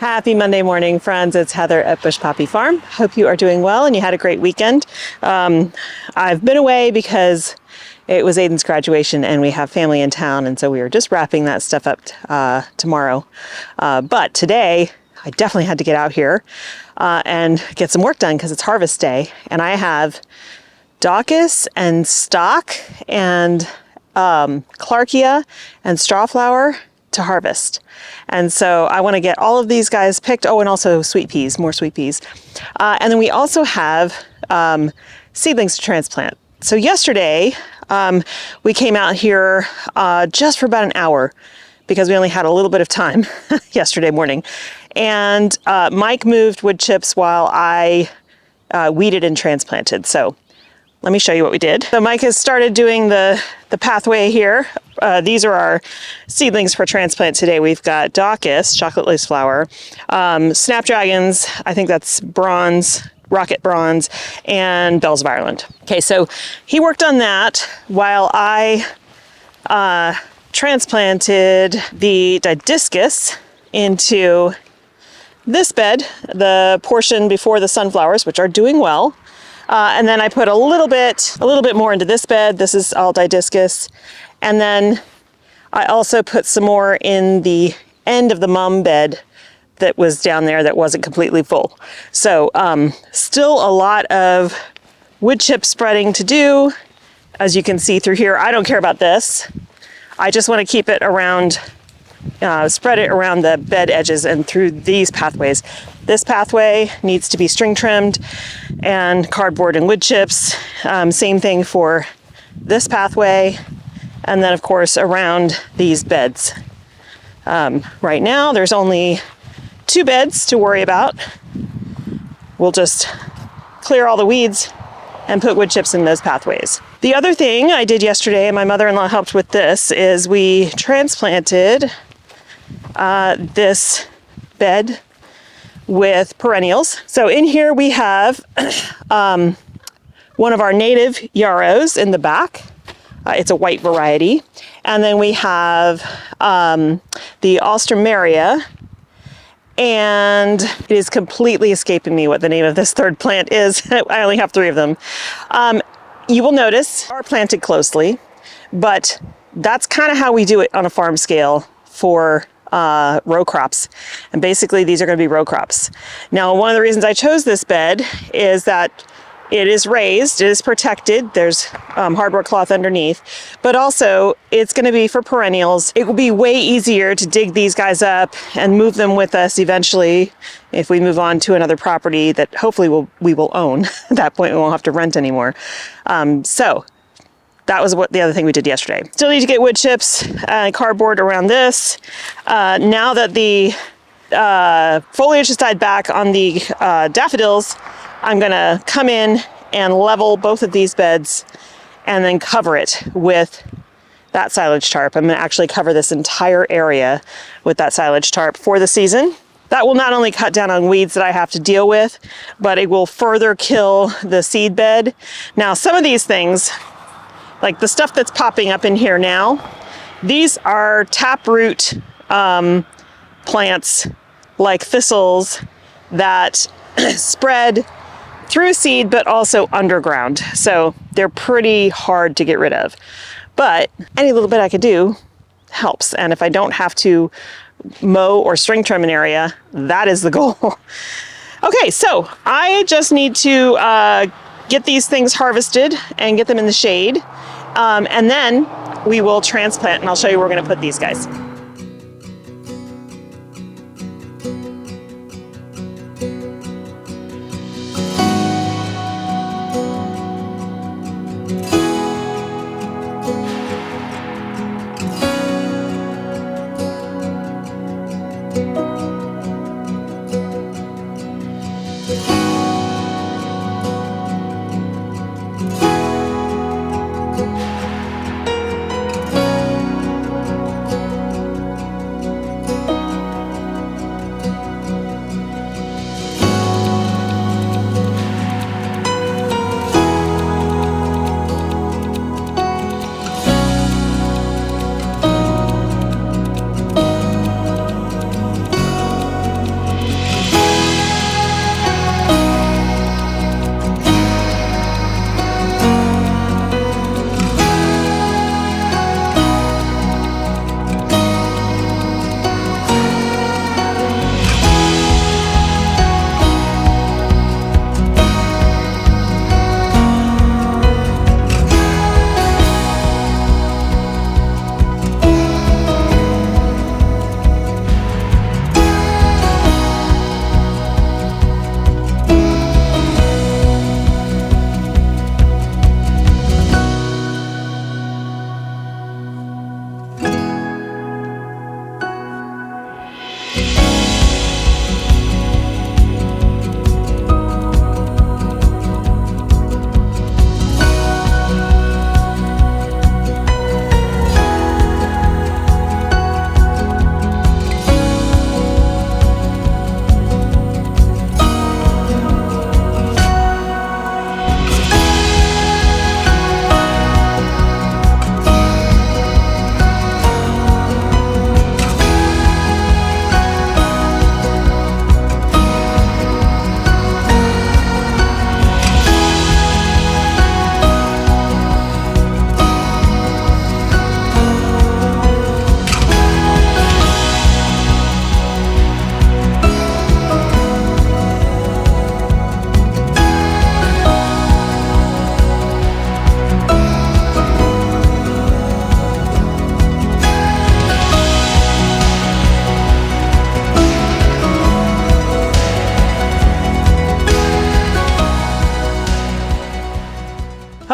Happy Monday morning, friends. It's Heather at Bush Poppy Farm. Hope you are doing well and you had a great weekend. I've been away because it was Aiden's graduation and we have family in town, and so we were just wrapping that stuff up tomorrow. But today, I definitely had to get out here and get some work done because it's harvest day, and I have Daucus and stock and Clarkia and strawflower to harvest. And so I want to get all of these guys picked. Oh, and also sweet peas, more sweet peas. And then we also have seedlings to transplant. So yesterday we came out here just for about an hour because we only had a little bit of time yesterday morning. And Mike moved wood chips while I weeded and transplanted. So let me show you what we did. So Mike has started doing the pathway here. These are our seedlings for transplant today. We've got Daucus, chocolate lace flower, snapdragons, I think that's bronze, rocket bronze, and bells of Ireland. Okay, so he worked on that while I transplanted the didiscus into this bed, the portion before the sunflowers, which are doing well. And then I put a little bit more into this bed. This is all didiscus. And then I also put some more in the end of the mum bed that was down there that wasn't completely full. So still a lot of wood chip spreading to do. As you can see through here, I don't care about this. I just want to keep it around, spread it around the bed edges and through these pathways. This pathway needs to be string trimmed and cardboard and wood chips. Same thing for this pathway. And then of course around these beds. Right now there's only 2 beds to worry about. We'll just clear all the weeds and put wood chips in those pathways. The other thing I did yesterday, and my mother-in-law helped with this, is we transplanted this bed with perennials. So in here we have one of our native yarrows in the back. It's a white variety. And then we have the Alstroemeria, and it is completely escaping me what the name of this third plant is. I only have 3 of them. You will notice they are planted closely, but that's kind of how we do it on a farm scale for row crops. And basically these are going to be row crops. Now, one of the reasons I chose this bed is that it is raised, it is protected, there's hardwood cloth underneath, but also it's going to be for perennials. It will be way easier to dig these guys up and move them with us eventually if we move on to another property that hopefully we will own. At that point we won't have to rent anymore. So that was what the other thing we did yesterday. Still need to get wood chips and cardboard around this. Now that the foliage has died back on the daffodils, I'm gonna come in and level both of these beds and then cover it with that silage tarp. I'm gonna actually cover this entire area with that silage tarp for the season. That will not only cut down on weeds that I have to deal with, but it will further kill the seed bed. Now, some of these things, like the stuff that's popping up in here now, these are taproot plants like thistles that spread through seed but also underground. So they're pretty hard to get rid of. But any little bit I could do helps. And if I don't have to mow or string trim an area, that is the goal. Okay, so I just need to get these things harvested and get them in the shade. And then we will transplant, and I'll show you where we're going to put these guys.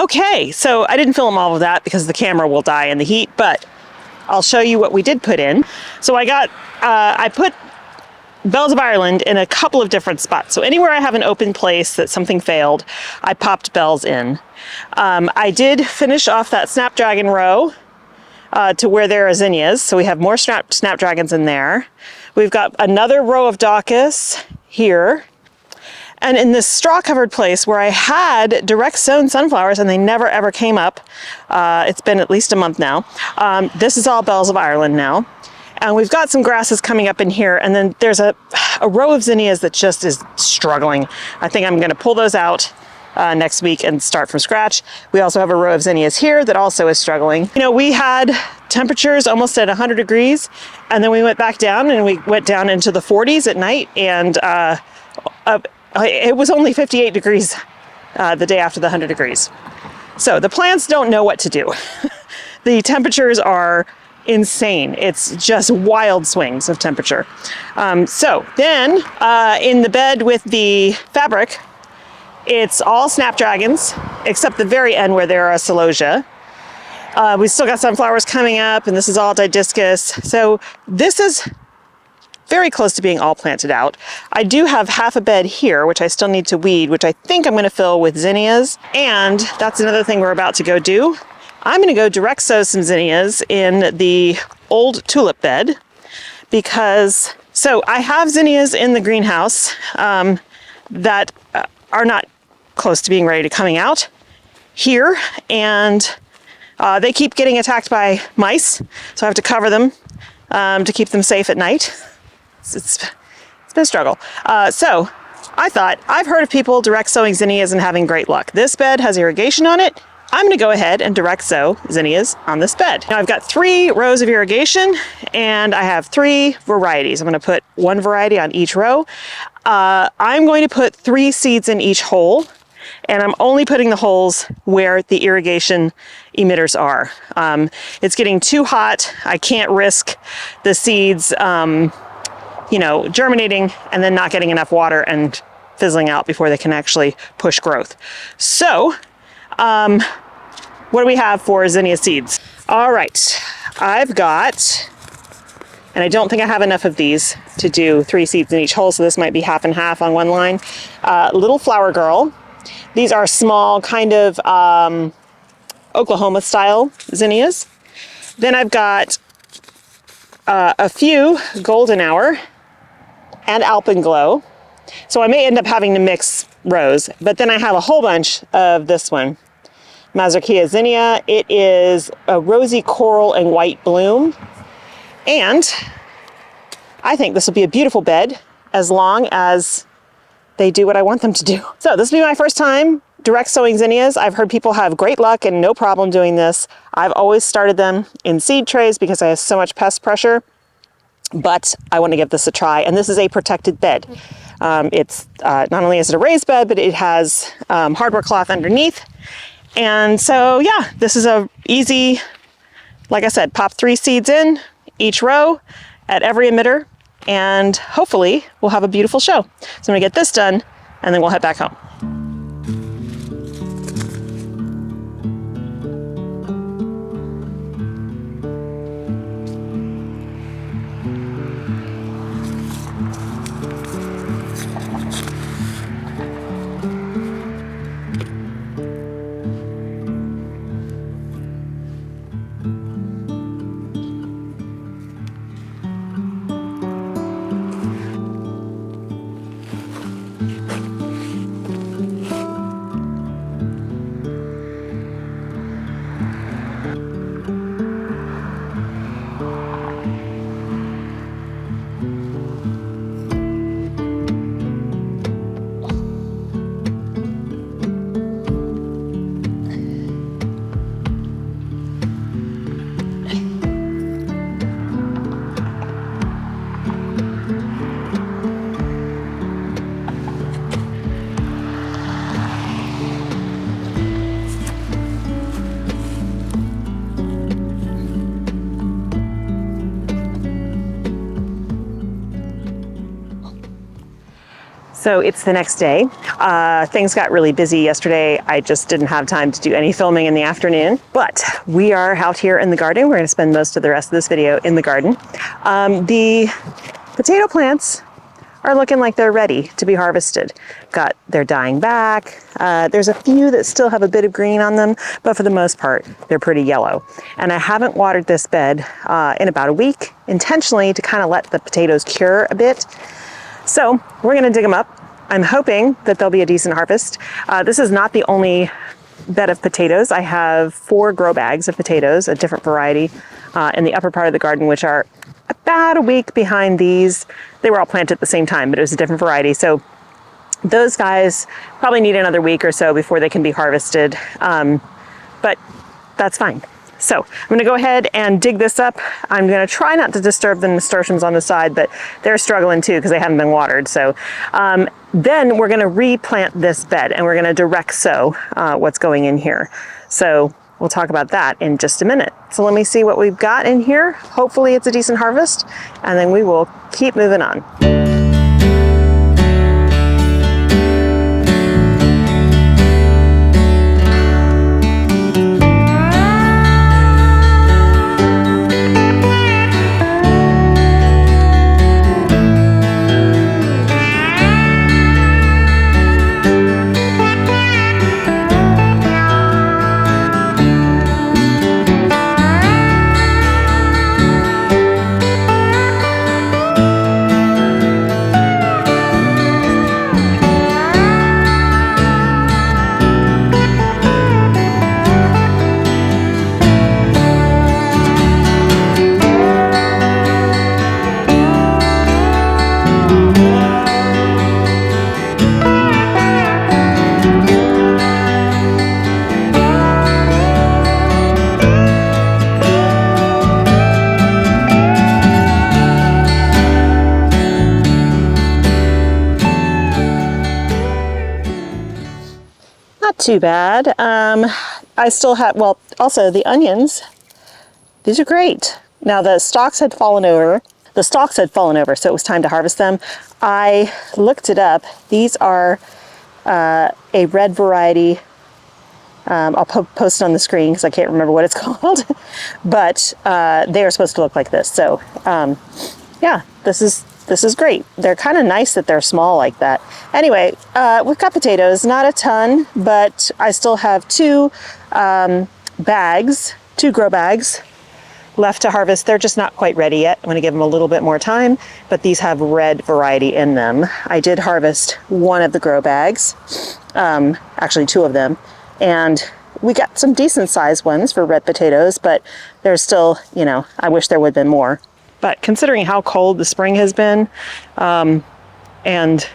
Okay, so I didn't film all of that because the camera will die in the heat, but I'll show you what we did put in. So I put bells of Ireland in a couple of different spots. So anywhere I have an open place that something failed, I popped bells in. I did finish off that snapdragon row to where there are zinnias. So we have more snapdragons in there. We've got another row of daucus here. And in this straw-covered place where I had direct sown sunflowers and they never ever came up, it's been at least a month now, this is all bells of Ireland now. And we've got some grasses coming up in here, and then there's a row of zinnias that just is struggling. I think I'm gonna pull those out next week and start from scratch. We also have a row of zinnias here that also is struggling. You know, we had temperatures almost at 100 degrees, and then we went back down and we went down into the 40s at night, and it was only 58 degrees the day after the 100 degrees. So the plants don't know what to do. The temperatures are insane. It's just wild swings of temperature. So then in the bed with the fabric, it's all snapdragons, except the very end where there are celosia. We still got sunflowers coming up, and this is all didiscus. So this is very close to being all planted out. I do have half a bed here, which I still need to weed, which I think I'm going to fill with zinnias. And that's another thing we're about to go do. I'm going to go direct sow some zinnias in the old tulip bed because, so I have zinnias in the greenhouse that are not close to being ready to coming out here, and they keep getting attacked by mice, so I have to cover them to keep them safe at night. It's been a struggle. So I thought, I've heard of people direct sowing zinnias and having great luck. This bed has irrigation on it. I'm going to go ahead and direct sow zinnias on this bed. Now I've got 3 rows of irrigation, and I have 3 varieties. I'm going to put 1 variety on each row. I'm going to put 3 seeds in each hole, and I'm only putting the holes where the irrigation emitters are. It's getting too hot. I can't risk the seeds, you know, germinating and then not getting enough water and fizzling out before they can actually push growth. So, what do we have for zinnia seeds? All right, I've got, and I don't think I have enough of these to do 3 seeds in each hole, so this might be half and half on one line. Little Flower Girl. These are small, kind of Oklahoma style zinnias. Then I've got a few Golden Hour and Alpenglow. So I may end up having to mix rows, but then I have a whole bunch of this one, Mazurkia zinnia. It is a rosy coral and white bloom. And I think this will be a beautiful bed as long as they do what I want them to do. So this will be my first time direct sowing zinnias. I've heard people have great luck and no problem doing this. I've always started them in seed trays because I have so much pest pressure, but I want to give this a try. And this is a protected bed. It's not only is it a raised bed, but it has hardware cloth underneath. And so, yeah, this is a easy, like I said, pop 3 seeds in each row at every emitter, and hopefully we'll have a beautiful show. So I'm gonna get this done and then we'll head back home. So it's the next day. Things got really busy yesterday. I just didn't have time to do any filming in the afternoon, but we are out here in the garden. We're going to spend most of the rest of this video in the garden. The potato plants are looking like they're ready to be harvested. They're dying back. There's a few that still have a bit of green on them, but for the most part, they're pretty yellow. And I haven't watered this bed in about a week, intentionally to kind of let the potatoes cure a bit. So we're gonna dig them up. I'm hoping that there'll be a decent harvest. This is not the only bed of potatoes. I have 4 grow bags of potatoes, a different variety, in the upper part of the garden, which are about a week behind these. They were all planted at the same time, but it was a different variety. So those guys probably need another week or so before they can be harvested, but that's fine. So I'm going to go ahead and dig this up. I'm going to try not to disturb the nasturtiums on the side, but they're struggling too because they haven't been watered. So then we're going to replant this bed and we're going to direct sow what's going in here. So we'll talk about that in just a minute. So let me see what we've got in here. Hopefully it's a decent harvest, and then we will keep moving on. Too bad. I still have, well, also the onions, these are great. Now the stalks had fallen over. So it was time to harvest them. I looked it up. These are a red variety. I'll post it on the screen because I can't remember what it's called, but they are supposed to look like this. So yeah, this is great. They're kind of nice that they're small like that. Anyway, we've got potatoes, not a ton, but I still have 2 grow bags left to harvest. They're just not quite ready yet. I'm gonna give them a little bit more time, but these have red variety in them. I did harvest one of the grow bags, actually 2 of them, and we got some decent sized ones for red potatoes, but there's still, I wish there would have been more. But considering how cold the spring has been, and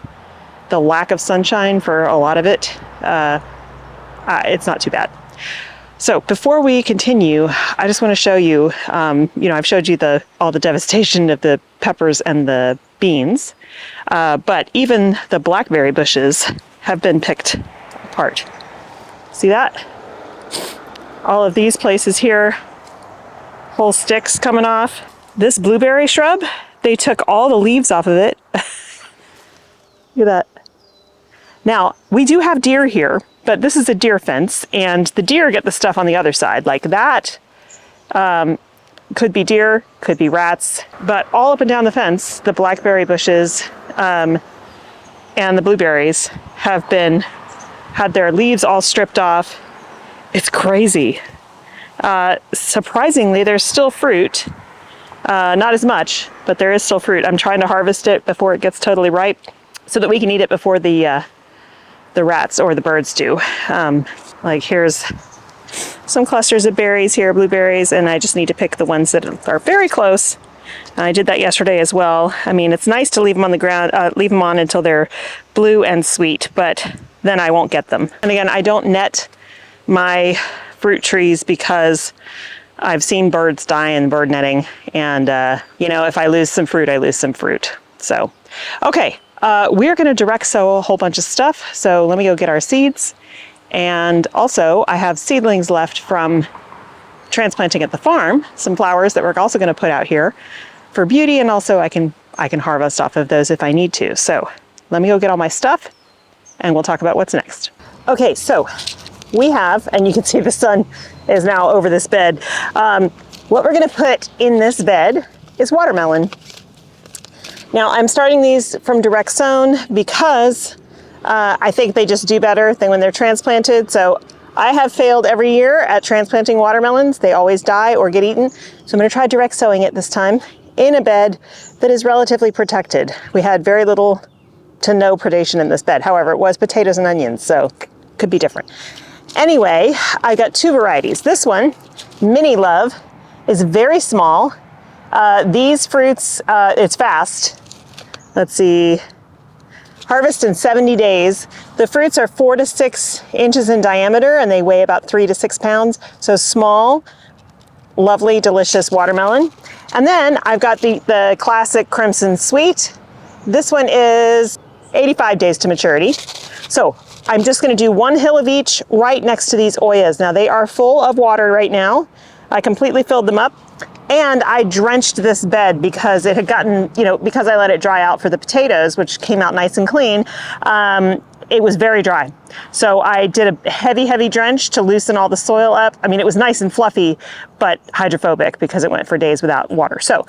the lack of sunshine for a lot of it, it's not too bad. So before we continue, I just want to show you, I've showed you all the devastation of the peppers and the beans, but even the blackberry bushes have been picked apart. See that? All of these places here, whole sticks coming off. This blueberry shrub, they took all the leaves off of it. Look at that. Now, we do have deer here, but this is a deer fence, and the deer get the stuff on the other side. Like that could be deer, could be rats, but all up and down the fence, the blackberry bushes and the blueberries have had their leaves all stripped off. It's crazy. Surprisingly, there's still fruit. Not as much, but there is still fruit. I'm trying to harvest it before it gets totally ripe so that we can eat it before the rats or the birds do. Like here's some clusters of berries here, blueberries, and I just need to pick the ones that are very close. And I did that yesterday as well. I mean, it's nice to leave them on the ground, leave them on until they're blue and sweet, but then I won't get them. And again, I don't net my fruit trees because I've seen birds die in bird netting, and if I lose some fruit, I lose some fruit. So, okay, we're gonna direct sow a whole bunch of stuff. So let me go get our seeds. And also I have seedlings left from transplanting at the farm, some flowers that we're also gonna put out here for beauty, and also I can harvest off of those if I need to. So let me go get all my stuff and we'll talk about what's next. Okay, so we have, and you can see the sun is now over this bed. What we're gonna put in this bed is watermelon. Now I'm starting these from direct sown because I think they just do better than when they're transplanted. So I have failed every year at transplanting watermelons. They always die or get eaten. So I'm gonna try direct sowing it this time in a bed that is relatively protected. We had very little to no predation in this bed. However, it was potatoes and onions, so could be different. Anyway, I got two varieties. This one, Mini Love, is very small. These fruits, it's fast. Let's see, harvest in 70 days. The fruits are 4 to 6 inches in diameter and they weigh about 3 to 6 pounds. So small, lovely, delicious watermelon. And then I've got the classic Crimson Sweet. This one is 85 days to maturity. So I'm just gonna do one hill of each right next to these Oyas. Now they are full of water right now. I completely filled them up. And I drenched this bed because it had gotten, because I let it dry out for the potatoes, which came out nice and clean, it was very dry. So I did a heavy drench to loosen all the soil up. I mean, it was nice and fluffy, but hydrophobic because it went for days without water. So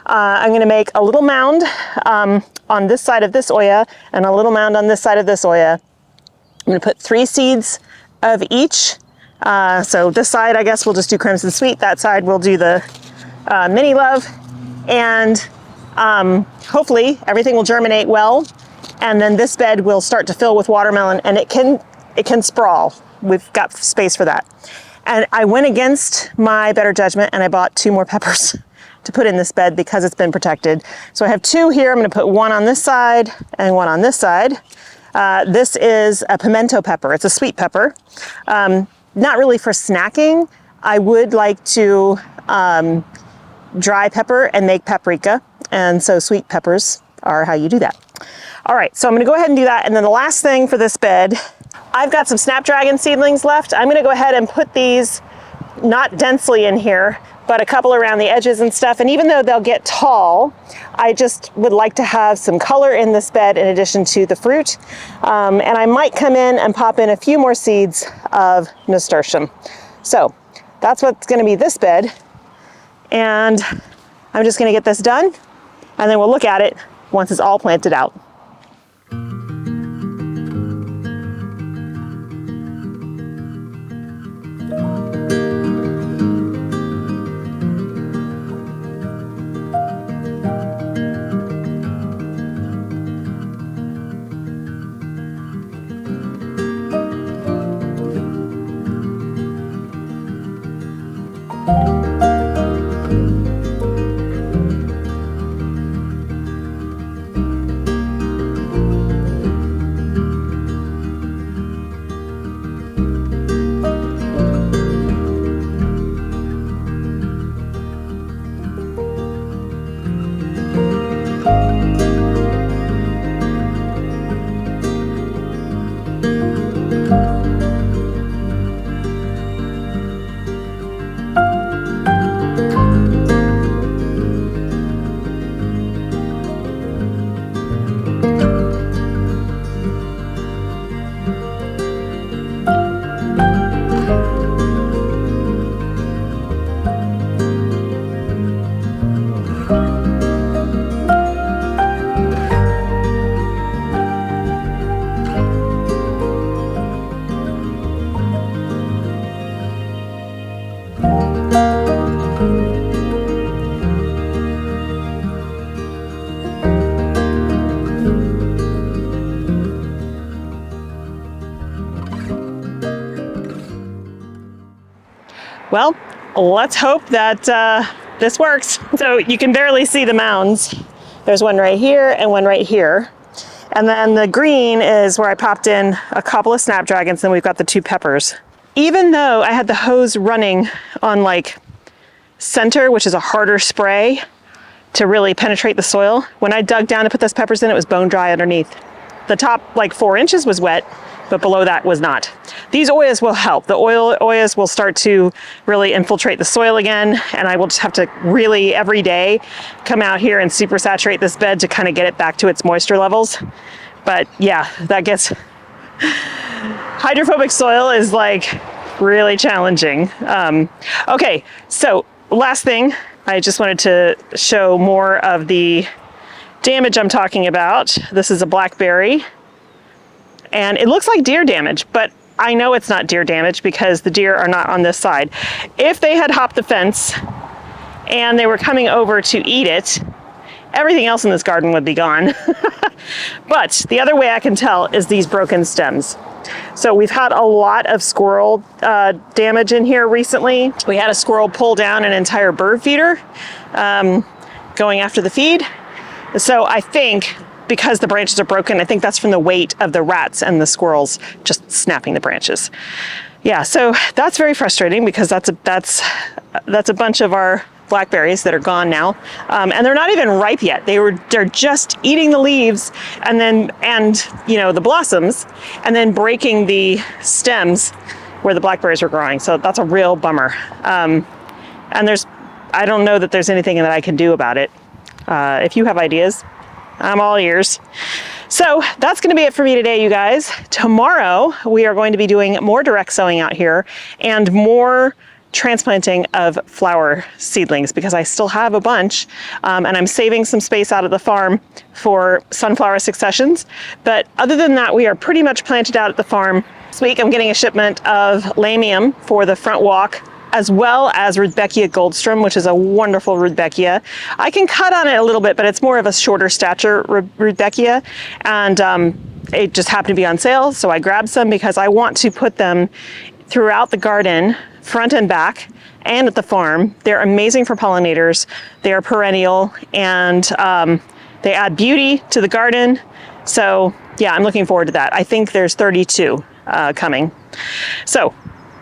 I'm gonna make a little mound on this side of this Oya and a little mound on this side of this Oya. I'm gonna put 3 seeds of each. So this side, I guess we'll just do Crimson Sweet. That side we'll do the Mini Love, and hopefully everything will germinate well, and then this bed will start to fill with watermelon, and it can sprawl. We've got space for that. And I went against my better judgment and I bought 2 more peppers to put in this bed because it's been protected. So I have 2 here. I'm going to put one on this side and one on this side. This is a pimento pepper. It's a sweet pepper. Not really for snacking. I would like to dry pepper and make paprika, and so sweet peppers are how you do that. All right, so I'm gonna go ahead and do that, and then the last thing for this bed, I've got some snapdragon seedlings left. I'm gonna go ahead and put these not densely in here, but a couple around the edges and stuff, and even though they'll get tall, I just would like to have some color in this bed in addition to the fruit, and I might come in and pop in a few more seeds of nasturtium. So that's what's gonna be this bed. And I'm just gonna get this done and then we'll look at it once it's all planted out. Well, let's hope that this works. So you can barely see the mounds. There's one right here and one right here. And then the green is where I popped in a couple of snapdragons, and we've got the 2 peppers. Even though I had the hose running on like center, which is a harder spray to really penetrate the soil, when I dug down to put those peppers in, it was bone dry underneath. The top like 4 inches was wet, but below that was not. These Oyas will help. The Oyas will start to really infiltrate the soil again, and I will just have to really every day come out here and super saturate this bed to kind of get it back to its moisture levels. But yeah, that gets, hydrophobic soil is like really challenging. Okay, so last thing, I just wanted to show more of the damage I'm talking about. This is a blackberry, and it looks like deer damage, but I know it's not deer damage because the deer are not on this side. If they had hopped the fence and they were coming over to eat it, everything else in this garden would be gone. But the other way I can tell is these broken stems. So we've had a lot of squirrel damage in here recently. We had a squirrel pull down an entire bird feeder going after the feed. So I think because the branches are broken, I think that's from the weight of the rats and the squirrels just snapping the branches. Yeah, so that's very frustrating because that's a bunch of our blackberries that are gone now, and they're not even ripe yet. They're just eating the leaves and the blossoms, and then breaking the stems where the blackberries are growing. So that's a real bummer. And I don't know that there's anything that I can do about it. If you have ideas, I'm all ears. So that's going to be it for me today, you guys. Tomorrow we are going to be doing more direct sowing out here and more transplanting of flower seedlings because I still have a bunch, and I'm saving some space out of the farm for sunflower successions. But other than that, we are pretty much planted out at the farm. This week I'm getting a shipment of lamium for the front walk, as well as Rudbeckia Goldstrom, which is a wonderful Rudbeckia. I can cut on it a little bit, but it's more of a shorter stature Rudbeckia, and it just happened to be on sale, so I grabbed some because I want to put them throughout the garden, front and back, and at the farm. They're amazing for pollinators. They are perennial, and they add beauty to the garden. So yeah, I'm looking forward to that. I think there's 32 coming. So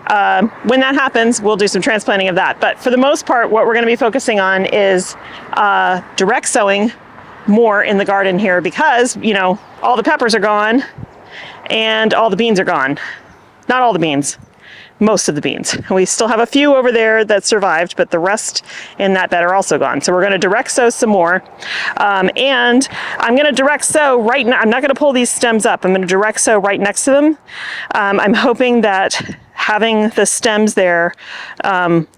when that happens, we'll do some transplanting of that. But for the most part, what we're going to be focusing on is direct sowing more in the garden here because, all the peppers are gone and all the beans are gone. Not all the beans. Most of the beans. We still have a few over there that survived, but the rest in that bed are also gone. So we're going to direct sow some more. And I'm going to direct sow right now. I'm not going to pull these stems up. I'm going to direct sow right next to them. I'm hoping that having the stems there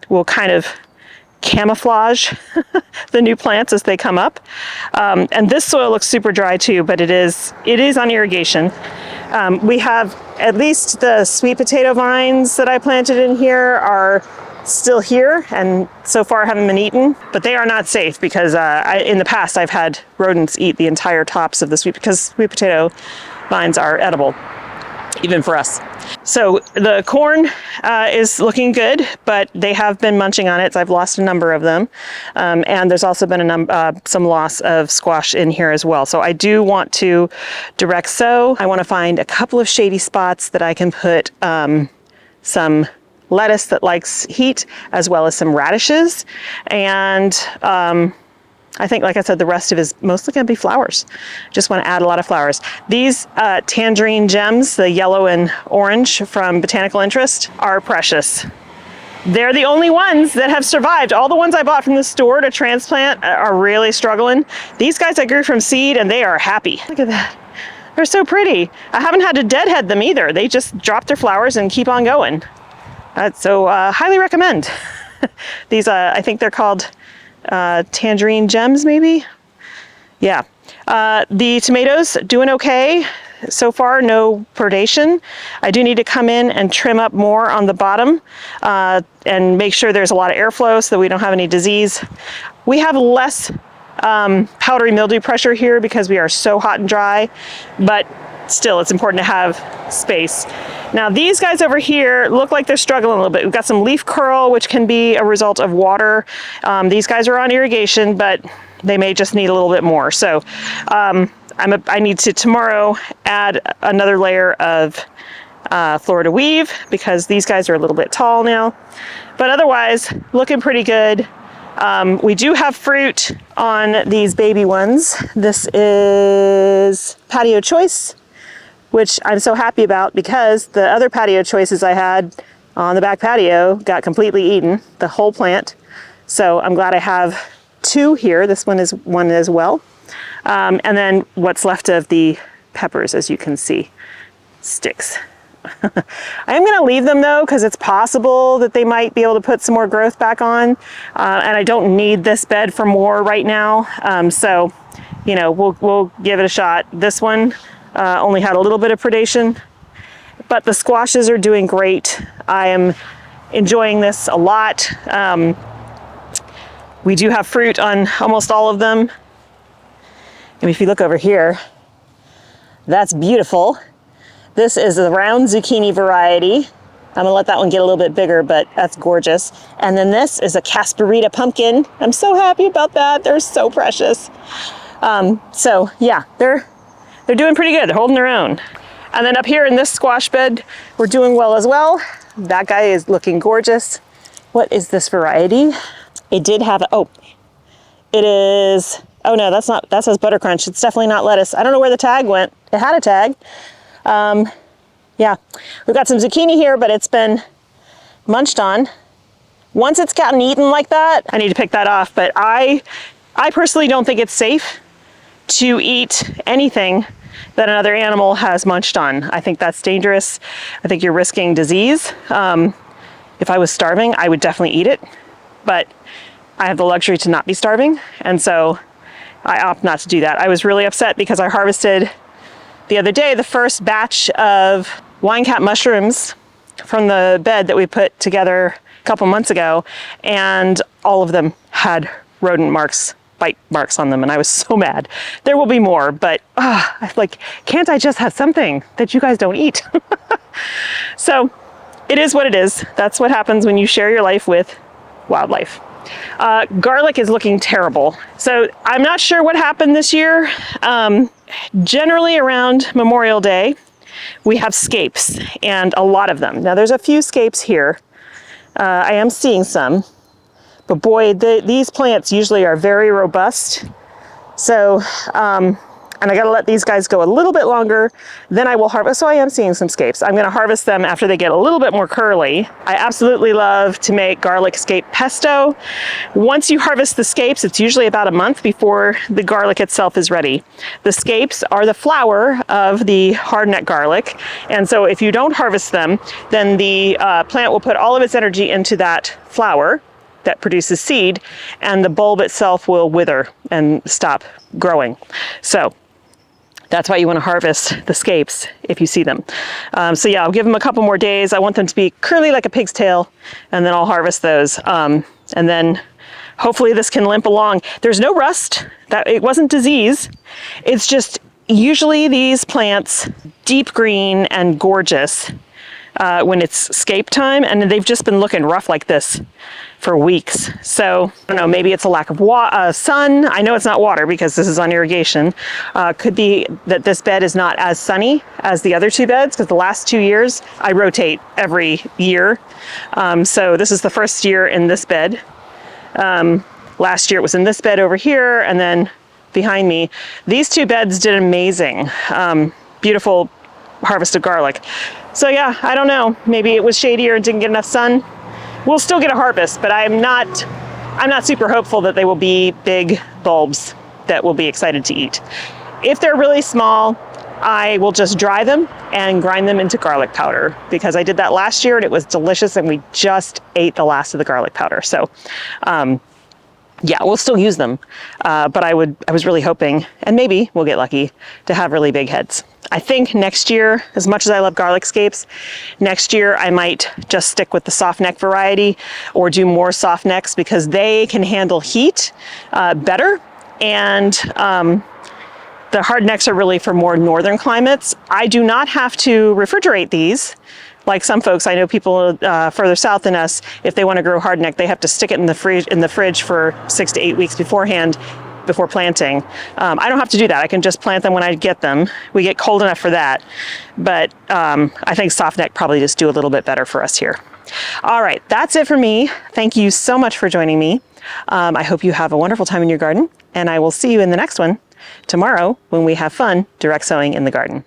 will kind of camouflage the new plants as they come up. And this soil looks super dry too, but it is on irrigation. We have at least the sweet potato vines that I planted in here are still here, and so far haven't been eaten, but they are not safe because in the past I've had rodents eat the entire tops of because sweet potato vines are edible, even for us. So the corn is looking good, but they have been munching on it. So I've lost a number of them. And there's also been some loss of squash in here as well. So I do want to direct sow. I want to find a couple of shady spots that I can put some lettuce that likes heat, as well as some radishes. And I think, like I said, the rest of it is mostly going to be flowers. Just want to add a lot of flowers. These tangerine gems, the yellow and orange from Botanical Interest, are precious. They're the only ones that have survived. All the ones I bought from the store to transplant are really struggling. These guys I grew from seed, and they are happy. Look at that. They're so pretty. I haven't had to deadhead them either. They just drop their flowers and keep on going. So highly recommend. These, I think they're called tangerine gems, maybe. Yeah. The tomatoes doing okay so far, no predation. I do need to come in and trim up more on the bottom and make sure there's a lot of airflow so that we don't have any disease. We have less powdery mildew pressure here because we are so hot and dry, but still it's important to have space. Now these guys over here look like they're struggling a little bit. We've got some leaf curl, which can be a result of water. These guys are on irrigation, but they may just need a little bit more. So I need to tomorrow add another layer of Florida weave because these guys are a little bit tall now. But otherwise, looking pretty good. We do have fruit on these baby ones. This is Patio Choice, which I'm so happy about because the other patio choices I had on the back patio got completely eaten, the whole plant. So I'm glad I have two here. This one is one as well. And then what's left of the peppers, as you can see, sticks. I am going to leave them though, because it's possible that they might be able to put some more growth back on. And I don't need this bed for more right now. So, you know, we'll give it a shot. This one only had a little bit of predation, but the squashes are doing great. I am enjoying this a lot. We do have fruit on almost all of them. And if you look over here, that's beautiful. This is the round zucchini variety. I'm gonna let that one get a little bit bigger, but that's gorgeous. And then this is a Casparita pumpkin. I'm so happy about that. They're so precious. So yeah, they're doing pretty good. They're holding their own. And then up here in this squash bed, we're doing well as well. That guy is looking gorgeous. What is this variety? It did have, it is, oh no, that's not, that says buttercrunch. It's definitely not lettuce. I don't know where the tag went. It had a tag. Yeah, we've got some zucchini here, but it's been munched on. Once it's gotten eaten like that, I need to pick that off. But I personally don't think it's safe to eat anything that another animal has munched on. I think that's dangerous. I think you're risking disease. If I was starving, I would definitely eat it, but I have the luxury to not be starving. And so I opt not to do that. I was really upset because I harvested the other day the first batch of wine cap mushrooms from the bed that we put together a couple months ago, and all of them had rodent marks, bite marks on them, and I was so mad. There will be more, but I like, can't I just have something that you guys don't eat? So it is what it is. That's what happens when you share your life with wildlife. Garlic is looking terrible. So I'm not sure what happened this year. Generally around Memorial Day, we have scapes, and a lot of them. Now there's a few scapes here. I am seeing some, but boy, these plants usually are very robust. So, and I gotta let these guys go a little bit longer, then I will harvest. So I am seeing some scapes. I'm gonna harvest them after they get a little bit more curly. I absolutely love to make garlic scape pesto. Once you harvest the scapes, it's usually about a month before the garlic itself is ready. The scapes are the flower of the hardneck garlic. And so if you don't harvest them, then the plant will put all of its energy into that flower that produces seed, and the bulb itself will wither and stop growing. So that's why you want to harvest the scapes if you see them. So yeah, I'll give them a couple more days. I want them to be curly like a pig's tail, and then I'll harvest those. And then hopefully this can limp along. There's no rust, that it wasn't disease. It's just usually these plants, deep green and gorgeous when it's scape time, and they've just been looking rough like this for weeks. So I don't know, maybe it's a lack of sun. I know it's not water because this is on irrigation. Could be that this bed is not as sunny as the other two beds, because the last 2 years I rotate every year. So this is the first year in this bed. Last year it was in this bed over here, and then behind me. These two beds did amazing. Beautiful harvest of garlic. So yeah, I don't know, maybe it was shadier and didn't get enough sun. We'll still get a harvest, but I'm not super hopeful that they will be big bulbs that will be excited to eat. If they're really small, I will just dry them and grind them into garlic powder, because I did that last year and it was delicious, and we just ate the last of the garlic powder. So yeah, we'll still use them, but I was really hoping, and maybe we'll get lucky, to have really big heads. I think next year, as much as I love garlic scapes, next year I might just stick with the soft neck variety or do more soft necks, because they can handle heat better. And the hard necks are really for more northern climates. I do not have to refrigerate these. Like some folks, I know people further south than us, if they want to grow hardneck, they have to stick it in the fridge for 6 to 8 weeks beforehand, before planting. I don't have to do that. I can just plant them when I get them. We get cold enough for that, but I think soft neck probably just do a little bit better for us here. All right, that's it for me. Thank you so much for joining me. I hope you have a wonderful time in your garden, and I will see you in the next one tomorrow when we have fun direct sowing in the garden.